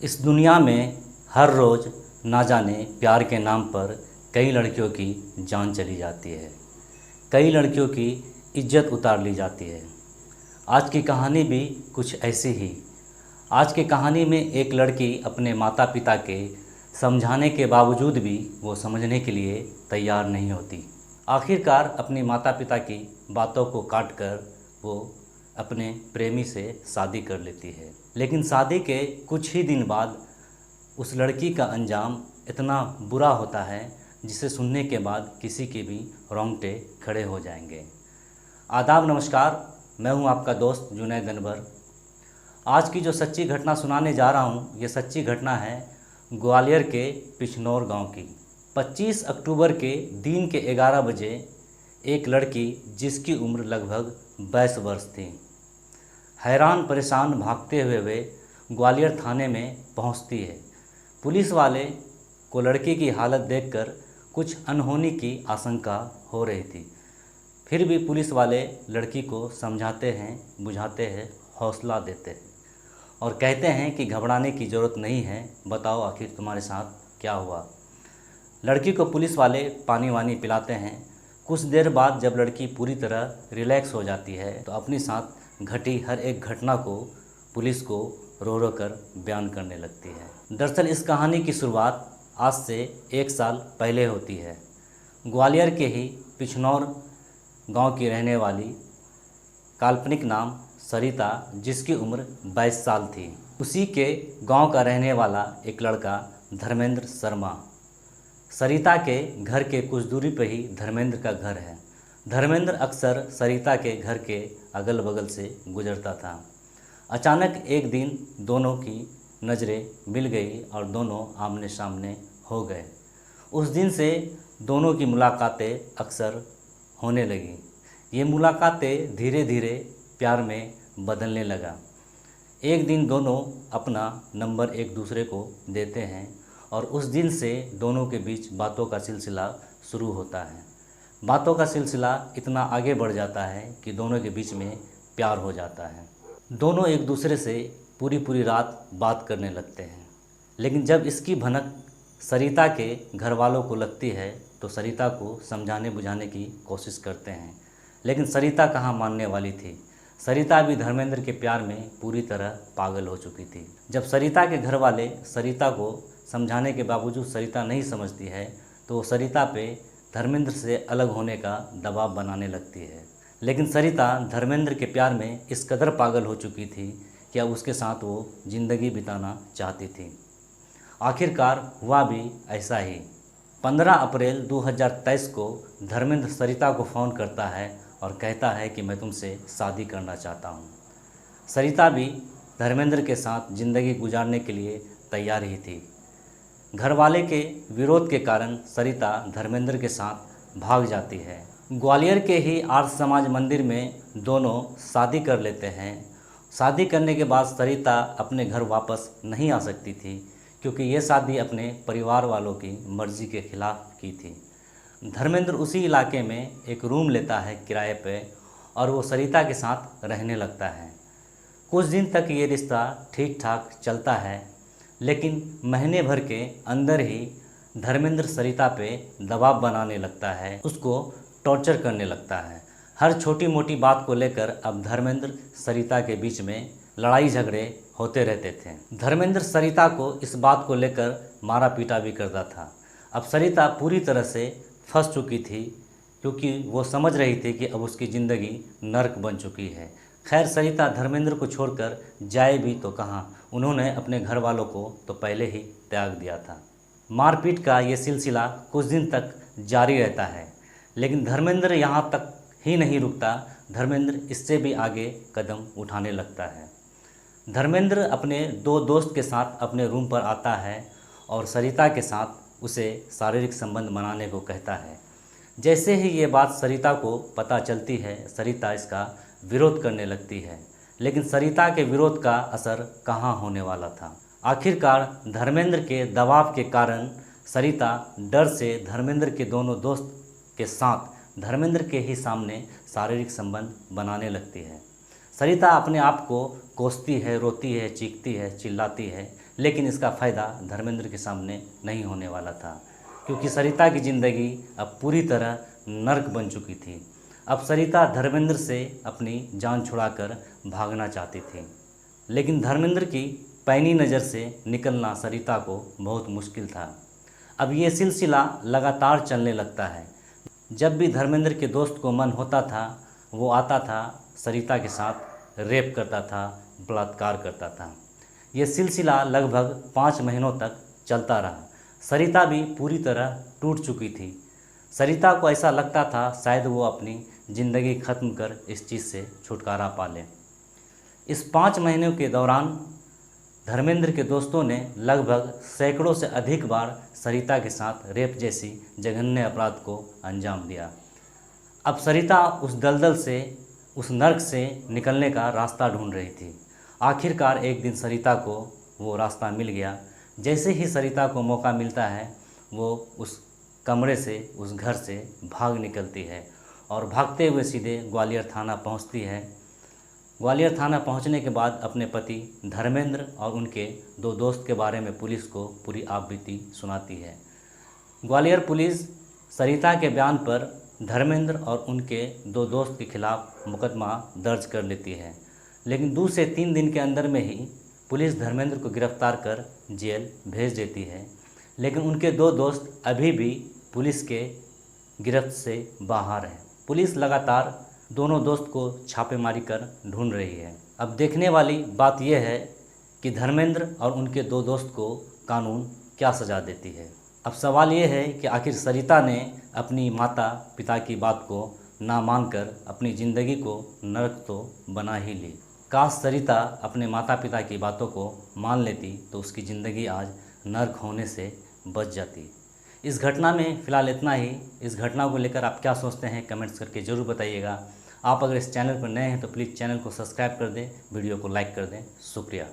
इस दुनिया में हर रोज़ ना जाने प्यार के नाम पर कई लड़कियों की जान चली जाती है, कई लड़कियों की इज्जत उतार ली जाती है। आज की कहानी भी कुछ ऐसी ही। आज की कहानी में एक लड़की अपने माता पिता के समझाने के बावजूद भी वो समझने के लिए तैयार नहीं होती। आखिरकार अपनी माता पिता की बातों को काट कर वो अपने प्रेमी से शादी कर लेती है। लेकिन शादी के कुछ ही दिन बाद उस लड़की का अंजाम इतना बुरा होता है जिसे सुनने के बाद किसी के भी रोंगटे खड़े हो जाएंगे। आदाब, नमस्कार। मैं हूं आपका दोस्त जुनैद अनवर। आज की जो सच्ची घटना सुनाने जा रहा हूं, ये सच्ची घटना है ग्वालियर के पिछनौर गांव की। 25 अक्टूबर के दिन के 11 बजे एक लड़की जिसकी उम्र लगभग 22 वर्ष थी, हैरान परेशान भागते हुए वे ग्वालियर थाने में पहुंचती है। पुलिस वाले को लड़की की हालत देखकर कुछ अनहोनी की आशंका हो रही थी। फिर भी पुलिस वाले लड़की को समझाते हैं, बुझाते हैं, हौसला देते हैं और कहते हैं कि घबराने की ज़रूरत नहीं है, बताओ आखिर तुम्हारे साथ क्या हुआ। लड़की को पुलिस वाले पानी वानी पिलाते हैं। कुछ देर बाद जब लड़की पूरी तरह रिलैक्स हो जाती है तो अपने साथ घटी हर एक घटना को पुलिस को रो रो कर बयान करने लगती है। दरअसल इस कहानी की शुरुआत आज से 1 साल पहले होती है। ग्वालियर के ही पिछनौर गांव की रहने वाली, काल्पनिक नाम सरिता, जिसकी उम्र 22 साल थी, उसी के गांव का रहने वाला एक लड़का धर्मेंद्र शर्मा। सरिता के घर के कुछ दूरी पर ही धर्मेंद्र का घर है। धर्मेंद्र अक्सर सरिता के घर के अगल बगल से गुजरता था। अचानक एक दिन दोनों की नज़रें मिल गई और दोनों आमने सामने हो गए। उस दिन से दोनों की मुलाकातें अक्सर होने लगी। ये मुलाकातें धीरे धीरे प्यार में बदलने लगा। एक दिन दोनों अपना नंबर एक दूसरे को देते हैं और उस दिन से दोनों के बीच बातों का सिलसिला शुरू होता है। बातों का सिलसिला इतना आगे बढ़ जाता है कि दोनों के बीच में प्यार हो जाता है। दोनों एक दूसरे से पूरी पूरी रात बात करने लगते हैं। लेकिन जब इसकी भनक सरिता के घर वालों को लगती है तो सरिता को समझाने बुझाने की कोशिश करते हैं, लेकिन सरिता कहाँ मानने वाली थी। सरिता भी धर्मेंद्र के प्यार में पूरी तरह पागल हो चुकी थी। जब सरिता के घर वाले सरिता को समझाने के बावजूद सरिता नहीं समझती है तो वो सरिता पे धर्मेंद्र से अलग होने का दबाव बनाने लगती है। लेकिन सरिता धर्मेंद्र के प्यार में इस कदर पागल हो चुकी थी कि अब उसके साथ वो ज़िंदगी बिताना चाहती थी। आखिरकार हुआ भी ऐसा ही। 15 अप्रैल 2023 को धर्मेंद्र सरिता को फ़ोन करता है और कहता है कि मैं तुमसे शादी करना चाहता हूँ। सरिता भी धर्मेंद्र के साथ ज़िंदगी गुजारने के लिए तैयार ही थी। घर वाले के विरोध के कारण सरिता धर्मेंद्र के साथ भाग जाती है। ग्वालियर के ही आर्य समाज मंदिर में दोनों शादी कर लेते हैं। शादी करने के बाद सरिता अपने घर वापस नहीं आ सकती थी क्योंकि ये शादी अपने परिवार वालों की मर्ज़ी के खिलाफ की थी। धर्मेंद्र उसी इलाके में एक रूम लेता है किराए पे और वो सरिता के साथ रहने लगता है। कुछ दिन तक ये रिश्ता ठीक ठाक चलता है, लेकिन महीने भर के अंदर ही धर्मेंद्र सरिता पे दबाव बनाने लगता है, उसको टॉर्चर करने लगता है। हर छोटी मोटी बात को लेकर अब धर्मेंद्र सरिता के बीच में लड़ाई झगड़े होते रहते थे। धर्मेंद्र सरिता को इस बात को लेकर मारा पीटा भी करता था। अब सरिता पूरी तरह से फंस चुकी थी क्योंकि वो समझ रही थी कि अब उसकी ज़िंदगी नर्क बन चुकी है। खैर, सरिता धर्मेंद्र को छोड़कर जाए भी तो कहाँ, उन्होंने अपने घर वालों को तो पहले ही त्याग दिया था। मारपीट का ये सिलसिला कुछ दिन तक जारी रहता है, लेकिन धर्मेंद्र यहाँ तक ही नहीं रुकता। धर्मेंद्र इससे भी आगे कदम उठाने लगता है। धर्मेंद्र अपने 2 दोस्त के साथ अपने रूम पर आता है और सरिता के साथ उसे शारीरिक संबंध बनाने को कहता है। जैसे ही ये बात सरिता को पता चलती है, सरिता इसका विरोध करने लगती है, लेकिन सरिता के विरोध का असर कहाँ होने वाला था। आखिरकार धर्मेंद्र के दबाव के कारण सरिता डर से धर्मेंद्र के दोनों दोस्त के साथ धर्मेंद्र के ही सामने शारीरिक संबंध बनाने लगती है। सरिता अपने आप को कोसती है, रोती है, चीखती है, चिल्लाती है, लेकिन इसका फ़ायदा धर्मेंद्र के सामने नहीं होने वाला था, क्योंकि सरिता की ज़िंदगी अब पूरी तरह नर्क बन चुकी थी। अब सरिता धर्मेंद्र से अपनी जान छुड़ाकर भागना चाहती थी, लेकिन धर्मेंद्र की पैनी नज़र से निकलना सरिता को बहुत मुश्किल था। अब ये सिलसिला लगातार चलने लगता है। जब भी धर्मेंद्र के दोस्त को मन होता था, वो आता था, सरिता के साथ रेप करता था, बलात्कार करता था। ये सिलसिला लगभग 5 महीनों तक चलता रहा। सरिता भी पूरी तरह टूट चुकी थी। सरिता को ऐसा लगता था शायद वो अपनी ज़िंदगी ख़त्म कर इस चीज़ से छुटकारा पा ले। इस 5 महीनों के दौरान धर्मेंद्र के दोस्तों ने लगभग सैकड़ों से अधिक बार सरिता के साथ रेप जैसी जघन्य अपराध को अंजाम दिया। अब सरिता उस दलदल से, उस नर्क से निकलने का रास्ता ढूंढ रही थी। आखिरकार एक दिन सरिता को वो रास्ता मिल गया। जैसे ही सरिता को मौका मिलता है, वो उस कमरे से, उस घर से भाग निकलती है और भागते हुए सीधे ग्वालियर थाना पहुंचती है। ग्वालियर थाना पहुंचने के बाद अपने पति धर्मेंद्र और उनके 2 दोस्त के बारे में पुलिस को पूरी आपबीती सुनाती है। ग्वालियर पुलिस सरिता के बयान पर धर्मेंद्र और उनके 2 दोस्त के खिलाफ मुकदमा दर्ज कर लेती है, लेकिन 2 से 3 दिन के अंदर में ही पुलिस धर्मेंद्र को गिरफ्तार कर जेल भेज देती है। लेकिन उनके 2 दोस्त अभी भी पुलिस के गिरफ्त से बाहर हैं। पुलिस लगातार दोनों दोस्त को छापेमारी कर ढूंढ रही है। अब देखने वाली बात यह है कि धर्मेंद्र और उनके 2 दोस्त को कानून क्या सज़ा देती है। अब सवाल ये है कि आखिर सरिता ने अपनी माता पिता की बात को ना मानकर अपनी ज़िंदगी को नरक तो बना ही ली। काश सरिता अपने माता पिता की बातों को मान लेती तो उसकी ज़िंदगी आज नर्क होने से बच जाती। इस घटना में फ़िलहाल इतना ही। इस घटना को लेकर आप क्या सोचते हैं कमेंट्स करके ज़रूर बताइएगा। आप अगर इस चैनल पर नए हैं तो प्लीज़ चैनल को सब्सक्राइब कर दें, वीडियो को लाइक कर दें। शुक्रिया।